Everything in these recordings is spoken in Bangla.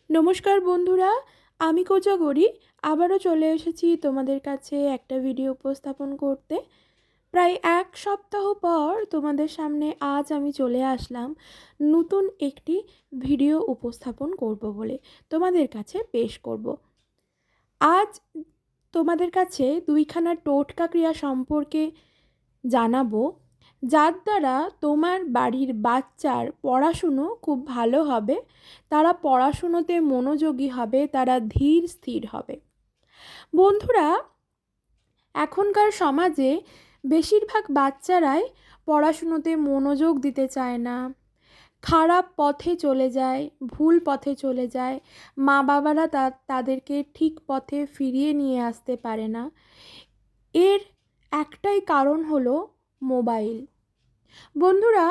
নমস্কার বন্ধুরা, আমি কোজাগরি আবারও চলে এসেছি তোমাদের কাছে একটা ভিডিও উপস্থাপন করতে। প্রায় এক সপ্তাহ পর তোমাদের সামনে আজ আমি চলে আসলাম নতুন একটি ভিডিও উপস্থাপন করব বলে তোমাদের কাছে পেশ করব। আজ তোমাদের কাছে দুইখানা টোটকা ক্রিয়া সম্পর্কে জানাবো, যার দ্বারা তোমার বাড়ির বাচ্চার পড়াশুনো খুব ভালো হবে, তারা পড়াশুনোতে মনোযোগী হবে, তারা ধীর স্থির হবে। বন্ধুরা, এখনকার সমাজে বেশিরভাগ বাচ্চারাই পড়াশুনোতে মনোযোগ দিতে চায় না, খারাপ পথে চলে যায়, ভুল পথে চলে যায়। মা বাবারা তাদেরকে ঠিক পথে ফিরিয়ে নিয়ে আসতে পারে না। এর একটাই কারণ হলো মোবাইল। বন্ধুরা,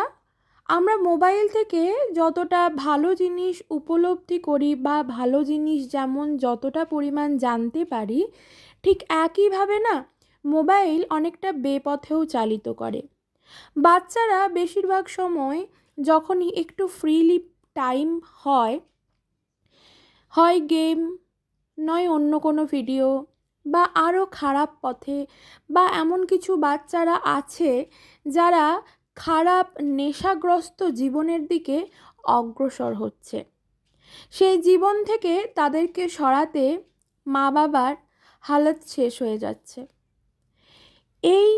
আমরা মোবাইল থেকে যতটা ভালো জিনিস উপলব্ধি করি বা ভালো জিনিস যেমন যতটা পরিমাণ জানতে পারি, ঠিক একইভাবে না মোবাইল অনেকটা বেপথেও চালিত করে। বাচ্চারা বেশিরভাগ সময় যখনই একটু ফ্রিলি টাইম হয়, হয় গেম, নয় অন্য কোনো ভিডিও বা আরও খারাপ পথে, বা এমন কিছু বাচ্চারা আছে যারা খারাপ নেশাগ্রস্ত জীবনের দিকে অগ্রসর হচ্ছে। সেই জীবন থেকে তাদেরকে সরাতে মা বাবার হালত শেষ হয়ে যাচ্ছে। এই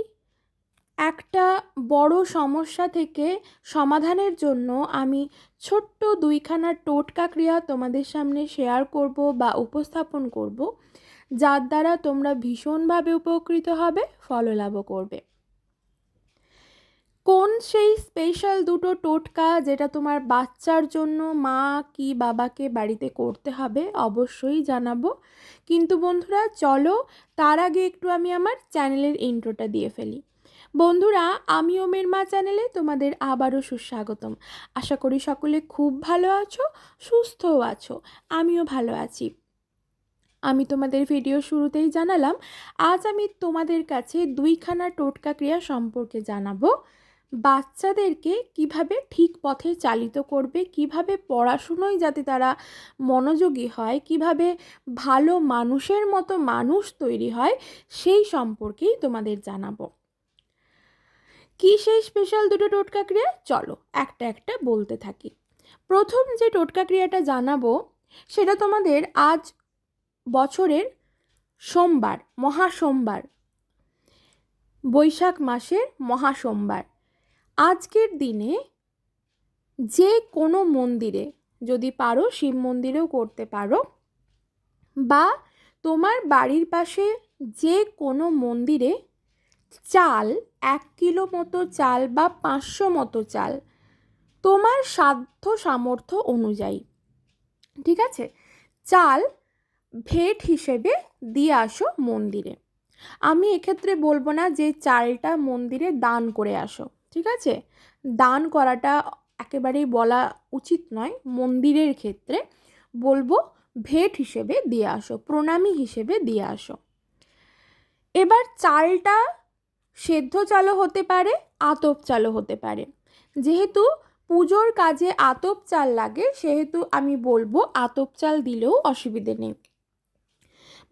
একটা বড় সমস্যা থেকে সমাধানের জন্য আমি ছোট্ট দুইখানা টোটকা ক্রিয়া তোমাদের সামনে শেয়ার করব বা উপস্থাপন করব, যার দ্বারা তোমরা ভীষণভাবে উপকৃত হবে, ফললাভও করবে। কোন সেই স্পেশাল দুটো টোটকা যেটা তোমার বাচ্চার জন্য মা কি বাবাকে বাড়িতে করতে হবে অবশ্যই জানাবো। কিন্তু বন্ধুরা চলো, তার আগে একটু আমি আমার চ্যানেলের ইন্ট্রোটা দিয়ে ফেলি। বন্ধুরা, আমি ওমের মা চ্যানেলে তোমাদের আবারও সুস্বাগতম। আশা করি সকলে খুব ভালো আছো, সুস্থও আছো। আমিও ভালো আছি। আমি তোমাদের ভিডিও শুরুতেই জানালাম, আজ আমি তোমাদের কাছে দুইখানা টোটকা ক্রিয়া সম্পর্কে জানাবো। বাচ্চাদেরকে কিভাবে ঠিক পথে চালিত করবে, কিভাবে পড়াশুনোয় যাতে তারা মনোযোগী হয়, কিভাবে ভালো মানুষের মতো মানুষ তৈরি হয়, সেই সম্পর্কেই তোমাদের জানাবো। কি সেই স্পেশাল দুটো টোটকা ক্রিয়া, চলো একটা একটা বলতে থাকি। প্রথম যে টোটকা ক্রিয়াটা জানাবো সেটা তোমাদের আজ বছরের সোমবার, মহাসোমবার, বৈশাখ মাসের মহাসোমবার, আজকের দিনে যে কোনো মন্দিরে, যদি পারো শিব মন্দিরেও করতে পারো, বা তোমার বাড়ির পাশে যে কোনো মন্দিরে চাল, 1 কিলো মতো চাল বা 500 মতো চাল, তোমার সাধ্য সামর্থ্য অনুযায়ী, ঠিক আছে, চাল ভেট হিসেবে দিয়ে আসো মন্দিরে। আমি এক্ষেত্রে বলবো না যে চালটা মন্দিরে দান করে আসো, ঠিক আছে, দান করাটা একেবারেই বলা উচিত নয়। মন্দিরের ক্ষেত্রে বলবো ভেট হিসেবে দিয়ে আসো, প্রণামী হিসেবে দিয়ে আসো। এবার চালটা সেদ্ধ চালও হতে পারে, আতপ চালও হতে পারে। যেহেতু পুজোর কাজে আতপ চাল লাগে, সেহেতু আমি বলবো আতপ চাল দিলেও অসুবিধে নেই।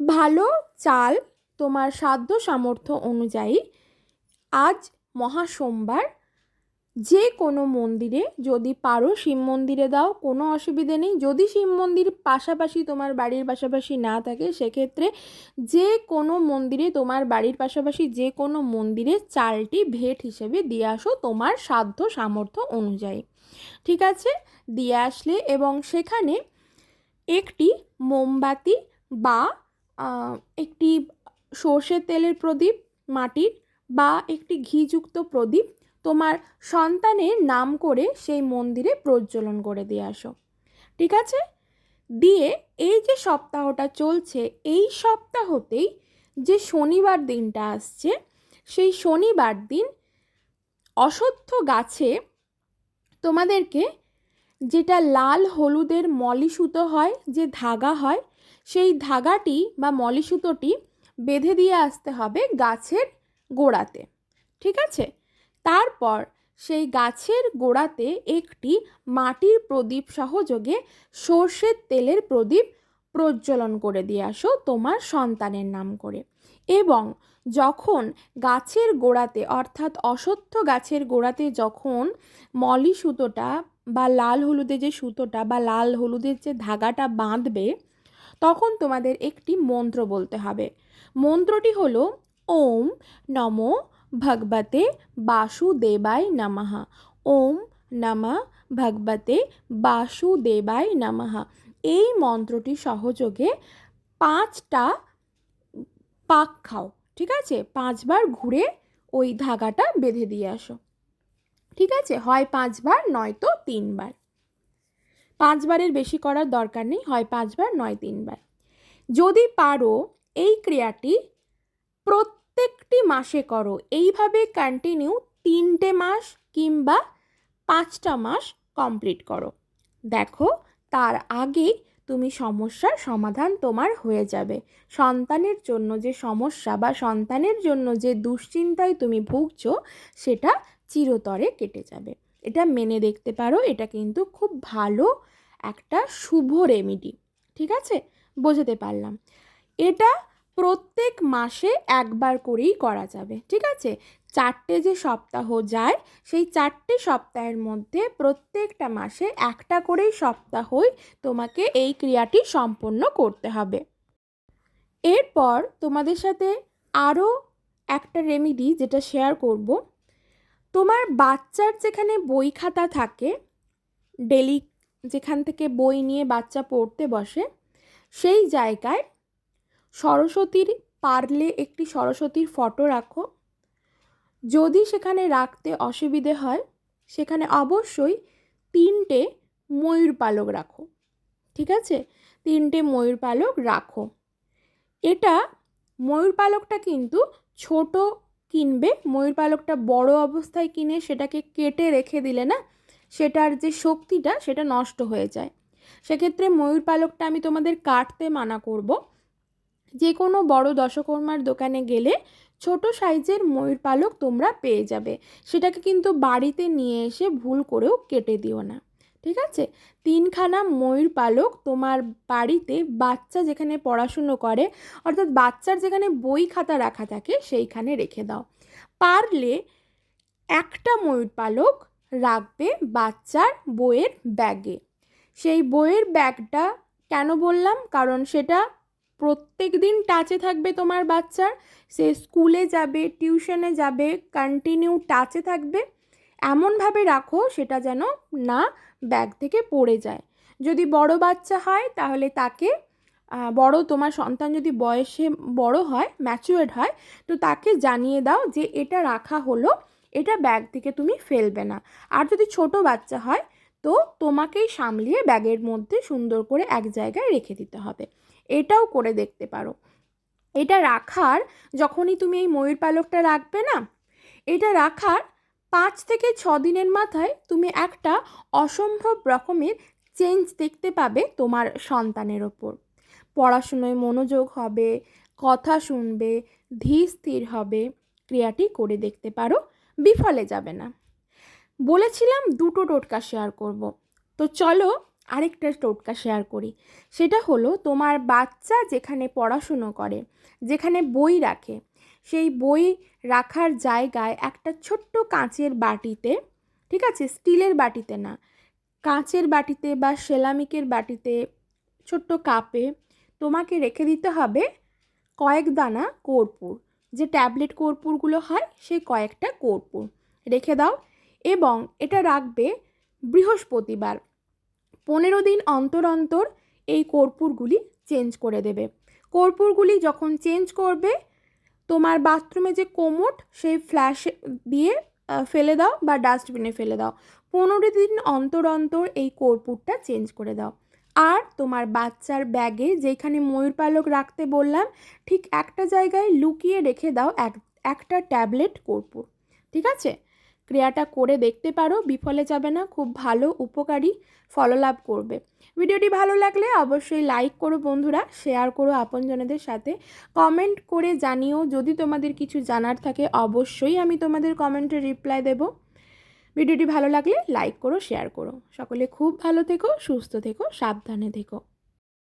ভালো চাল তোমার সাধ্য সামর্থ্য অনুযায়ী আজ মহাসোমবার যে কোনো মন্দিরে, যদি পারো শিব মন্দিরে দাও, কোনো অসুবিধে নেই। যদি শিব মন্দির পাশাপাশি তোমার বাড়ির পাশাপাশি না থাকে, সেক্ষেত্রে যে কোনো মন্দিরে, তোমার বাড়ির পাশাপাশি যে কোনো মন্দিরে চালটি ভেট হিসেবে দিয়ে আসো তোমার সাধ্য সামর্থ্য অনুযায়ী, ঠিক আছে। দিয়ে আসলে এবং সেখানে একটি মোমবাতি বা একটি সর্ষের তেলের প্রদীপ মাটির, বা একটি ঘিযুক্ত প্রদীপ তোমার সন্তানের নাম করে সেই মন্দিরে প্রজ্বলন করে দিয়ে আসো, ঠিক আছে। দিয়ে এই যে সপ্তাহটা চলছে, এই সপ্তাহতেই যে শনিবার দিনটা আসছে, সেই শনিবার দিন অশ্বত্থ গাছে তোমাদেরকে যেটা লাল হলুদের মলি সুতো হয়, যে ধাগা হয়, সেই ধাগাটি বা মলি সুতোটি বেঁধে দিয়ে আসতে হবে গাছের গোড়াতে, ঠিক আছে। তারপর সেই গাছের গোড়াতে একটি মাটির প্রদীপ সহযোগে সর্ষের তেলের প্রদীপ প্রজ্বলন করে দিয়ে আসো তোমার সন্তানের নাম করে। এবং যখন গাছের গোড়াতে অর্থাৎ অশ্বত্থ গাছের গোড়াতে যখন মলি সুতোটা বা লাল হলুদের যে সুতোটা বা লাল হলুদের যে ধাগাটা বাঁধবে, তখন তোমাদের একটি মন্ত্র বলতে হবে। মন্ত্রটি হলো ওম নমো ভগবতে বাসুদেবায় নমঃ। ওম নমঃ ভগবতে বাসুদেবায় নমঃ। এই মন্ত্রটি সহযোগে 5টা পাক খাও, ঠিক আছে? 5বার ঘুরে ওই ধাগাটা বেঁধে দিয়ে আসো, ঠিক আছে? হয় 5বার নয়তো 3বার। 5বারের বেশি করার দরকার নেই, হয় 5বার নয় 3বার। যদি পারো এই ক্রিয়াটি প্রত্যেকটি মাসে করো, এইভাবে কন্টিনিউ 3টে মাস কিংবা 5টা মাস কমপ্লিট করো। দেখো তার আগেই তুমি সমস্যার সমাধান তোমার হয়ে যাবে। সন্তানের জন্য যে সমস্যা বা সন্তানের জন্য যে দুশ্চিন্তায় তুমি ভুগছো সেটা চিরতরে কেটে যাবে। এটা মেনে দেখতে পারো, এটা কিন্তু খুব ভালো একটা শুভ রেমিডি, ঠিক আছে? বোঝাতে পারলাম। এটা প্রত্যেক মাসে একবার করেই করা যাবে, ঠিক আছে? 4টে যে সপ্তাহ যায় সেই 4টে সপ্তাহের মধ্যে প্রত্যেকটা মাসে একটা করেই সপ্তাহই তোমাকে এই ক্রিয়াটি সম্পন্ন করতে হবে। এরপর তোমাদের সাথে আরও একটা রেমিডি যেটা শেয়ার করব। তোমার বাচ্চার যেখানে বই খাতা থাকে, ডেলি যেখান থেকে বই নিয়ে বাচ্চা পড়তে বসে, সেই জায়গায় সরস্বতীর পারলে একটি সরস্বতীর ফটো রাখো। যদি সেখানে রাখতে অসুবিধে হয় সেখানে অবশ্যই 3টে ময়ূর পালক রাখো, ঠিক আছে? 3টে ময়ূর পালক রাখো। এটা ময়ূর পালকটা কিন্তু ছোট কিনবে, ময়ূর পালকটা বড় অবস্থায় কিনে সেটাকে কেটে রেখে দিলে না সেটার যে শক্তিটা সেটা নষ্ট হয়ে যায়। সেক্ষেত্রে ময়ূর পালকটা আমি তোমাদের কাটতে মানা করব। যে কোনো বড় দশকর্মার দোকানে গেলে ছোট সাইজের ময়ূর পালক তোমরা পেয়ে যাবে। সেটাকে কিন্তু বাড়িতে নিয়ে এসে ভুল করেও কেটে দিও না, ঠিক আছে? 3খানা ময়ূর পালক তোমার বাড়িতে বাচ্চা যেখানে পড়াশুনো করে অর্থাৎ বাচ্চার যেখানে বই খাতা রাখা থাকে সেইখানে রেখে দাও। পারলে একটা ময়ূর পালক রাখবে বাচ্চার বইয়ের ব্যাগে। সেই বইয়ের ব্যাগটা কেন বললাম, কারণ সেটা প্রত্যেক দিন টাচে থাকবে তোমার বাচ্চার। সে স্কুলে যাবে, টিউশনে যাবে, কন্টিনিউ টাচে থাকবে। এমনভাবে রাখো সেটা যেন না ব্যাগ থেকে পড়ে যায়। যদি বড় বাচ্চা হয় তাহলে তাকে তোমার সন্তান যদি বয়সে বড় হয়, ম্যাচুয়ার্ড হয়, তো তাকে জানিয়ে দাও যে এটা রাখা হলো, এটা ব্যাগ থেকে তুমি ফেলবে না। আর যদি ছোট বাচ্চা হয় তো তোমাকেই সামলিয়ে ব্যাগের মধ্যে সুন্দর করে এক জায়গায় রেখে দিতে হবে। এটাও করে দেখতে পারো। এটা রাখার যখনই তুমি এই ময়ূর পালকটা রাখবে না, এটা রাখার 5 থেকে 6 দিনের মাথায় তুমি একটা অসম্ভব রকমের চেঞ্জ দেখতে পাবে তোমার সন্তানের ওপর। পড়াশুনোয় মনোযোগ হবে, কথা শুনবে, ধীর স্থির হবে। ক্রিয়াটি করে দেখতে পারো, বিফলে যাবে না। বলেছিলাম 2টো টোটকা শেয়ার করব, তো চলো আরেকটা টোটকা শেয়ার করি। সেটা হলো তোমার বাচ্চা যেখানে পড়াশুনো করে, যেখানে বই রাখে, সেই বই রাখার জায়গায় একটা ছোট্ট কাঁচের বাটিতে, ঠিক আছে? স্টিলের বাটিতে না, কাঁচের বাটিতে বা সেরামিকের বাটিতে, ছোট্ট কাপে তোমাকে রেখে দিতে হবে কয়েক দানা কর্পূর। যে ট্যাবলেট কর্পূরগুলো হয় সেই কয়েকটা কর্পূর রেখে দাও। এবং এটা রাখবে বৃহস্পতিবার। 15 দিন অন্তর অন্তর এই কর্পূরগুলি চেঞ্জ করে দেবে। কর্পূরগুলি যখন চেঞ্জ করবে তোমার বাথরুমে যে কোমোট সেই ফ্ল্যাশ দিয়ে ফেলে দাও বা ডাস্টবিনে ফেলে দাও। 15 দিন অন্তর অন্তর এই কর্পূরটা চেঞ্জ করে দাও। আর তোমার বাচ্চার ব্যাগে যেখানে ময়ূর পালক রাখতে বললাম ঠিক একটা জায়গায় লুকিয়ে রেখে দাও একটা ট্যাবলেট কর্পূর, ঠিক আছে? ক্রিয়াটা করে দেখতে পারো, বিফলে যাবে না, খুব ভালো উপকারী ফললাভ করবে। ভিডিওটি ভালো লাগলে অবশ্যই লাইক করো বন্ধুরা, শেয়ার করো আপনজনদের সাথে, কমেন্ট করে জানিও। যদি তোমাদের কিছু জানার থাকে অবশ্যই আমি তোমাদের কমেন্টে রিপ্লাই দেব। ভিডিওটি ভালো লাগলে লাইক করো, শেয়ার করো। সকলে খুব ভালো থেকো, সুস্থ থেকো, সাবধানে থেকো।